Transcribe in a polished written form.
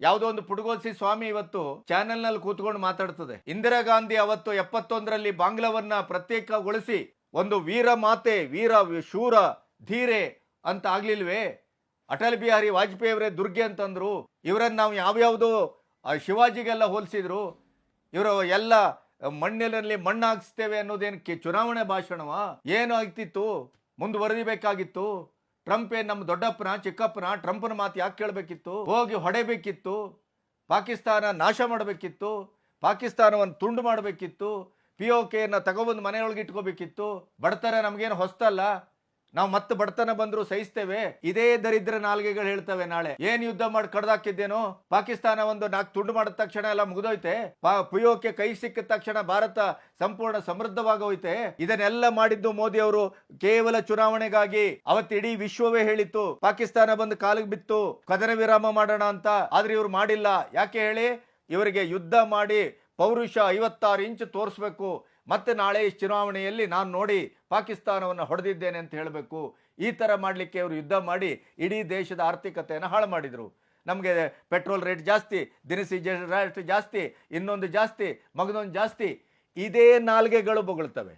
ಯಾವುದೋ ಒಂದು ಪುಟಗೋಸಿ ಸ್ವಾಮಿ ಇವತ್ತು ಚಾನೆಲ್ ನಲ್ಲಿ ಕೂತ್ಕೊಂಡು ಮಾತಾಡ್ತದೆ. ಇಂದಿರಾ ಗಾಂಧಿ ಅವತ್ತು 71ರಲ್ಲಿ ಬಾಂಗ್ಲಾವನ್ನ ಪ್ರತ್ಯೇಕಗೊಳಿಸಿ ಒಂದು ವೀರ ಮಾತೆ, ವೀರ ಶೂರ ಧೀರೆ ಅಂತ ಆಗ್ಲಿಲ್ವೇ? ಅಟಲ್ ಬಿಹಾರಿ ವಾಜಪೇಯಿ ಅವರೇ ದುರ್ಗೆ ಅಂತಂದ್ರು. ಇವರನ್ನ ನಾವು ಯಾವ್ಯಾವುದೋ ಶಿವಾಜಿಗೆಲ್ಲ ಹೋಲಿಸಿದ್ರು. ಇವರು ಎಲ್ಲ ಮಣ್ಣಿನಲ್ಲಿ ಮಣ್ಣು ಹಾಕಿಸ್ತೇವೆ ಅನ್ನೋದೇನಕ್ಕೆ ಚುನಾವಣೆ ಭಾಷಣವಾ? ಏನು ಆಗ್ತಿತ್ತು? ಮುಂದುವರಿಬೇಕಾಗಿತ್ತು. ಟ್ರಂಪ್ ಏನ್ ನಮ್ಮ ದೊಡ್ಡಪ್ಪನ ಚಿಕ್ಕಪ್ಪನ? ಟ್ರಂಪ್ನ ಮಾತು ಯಾಕೆ ಕೇಳಬೇಕಿತ್ತು? ಹೋಗಿ ಹೊಡೆಬೇಕಿತ್ತು, ಪಾಕಿಸ್ತಾನ ನಾಶ ಮಾಡಬೇಕಿತ್ತು, ಪಾಕಿಸ್ತಾನವನ್ನು ತುಂಡು ಮಾಡಬೇಕಿತ್ತು, POKನ ತಗೊಬಂದು ಮನೆಯೊಳಗೆ ಇಟ್ಕೋಬೇಕಿತ್ತು. ಬಡತನ ನಮಗೇನು ಹೊಸ್ತಲ್ಲ, ನಾವು ಮತ್ತೆ ಬಡತನ ಬಂದ್ರು ಸಹಿಸ್ತೇವೆ. ಇದೇ ದರಿದ್ರ ನಾಲ್ಗೆಗಳು ಹೇಳ್ತವೆ ನಾಳೆ ಏನ್ ಯುದ್ಧ ಮಾಡಿ ಕಡ್ದಾಕಿದ್ದೇನೋ, ಪಾಕಿಸ್ತಾನ ಒಂದು 4 ತುಂಡು ಮಾಡಿದ ತಕ್ಷಣ ಎಲ್ಲ ಮುಗಿದೋಯ್ತೆ, POK ಕೈ ಸಿಕ್ಕಿದ ತಕ್ಷಣ ಭಾರತ ಸಂಪೂರ್ಣ ಸಮೃದ್ಧವಾಗೋಯ್ತೆ. ಇದನ್ನೆಲ್ಲ ಮಾಡಿದ್ದು ಮೋದಿ ಅವರು ಕೇವಲ ಚುನಾವಣೆಗಾಗಿ. ಅವತ್ತು ಇಡೀ ವಿಶ್ವವೇ ಹೇಳಿತ್ತು ಪಾಕಿಸ್ತಾನ ಬಂದು ಕಾಲಿಗೆ ಬಿತ್ತು, ಕದನ ವಿರಾಮ ಮಾಡೋಣ ಅಂತ. ಆದ್ರೆ ಇವ್ರು ಮಾಡಿಲ್ಲ. ಯಾಕೆ ಹೇಳಿ? ಇವರಿಗೆ ಯುದ್ಧ ಮಾಡಿ ಪೌರುಷ 56 ಇಂಚು ತೋರಿಸ್ಬೇಕು. ಮತ್ತೆ ನಾಳೆ ಈ ಚುನಾವಣೆಯಲ್ಲಿ ನಾನು ನೋಡಿ ಪಾಕಿಸ್ತಾನವನ್ನು ಹೊಡೆದಿದ್ದೇನೆ ಅಂತ ಹೇಳಬೇಕು. ಈ ಥರ ಮಾಡಲಿಕ್ಕೆ ಅವರು ಯುದ್ಧ ಮಾಡಿ ಇಡೀ ದೇಶದ ಆರ್ಥಿಕತೆಯನ್ನು ಹಾಳು ಮಾಡಿದರು. ನಮಗೆ ಪೆಟ್ರೋಲ್ ರೇಟ್ ಜಾಸ್ತಿ, ದಿನಸಿ ರೇಟ್ ಜಾಸ್ತಿ, ಇನ್ನೊಂದು ಜಾಸ್ತಿ, ಮಗದೊಂದು ಜಾಸ್ತಿ. ಇದೇ ನಾಲ್ಗೆಗಳು ಬೊಗಳ್ತವೆ.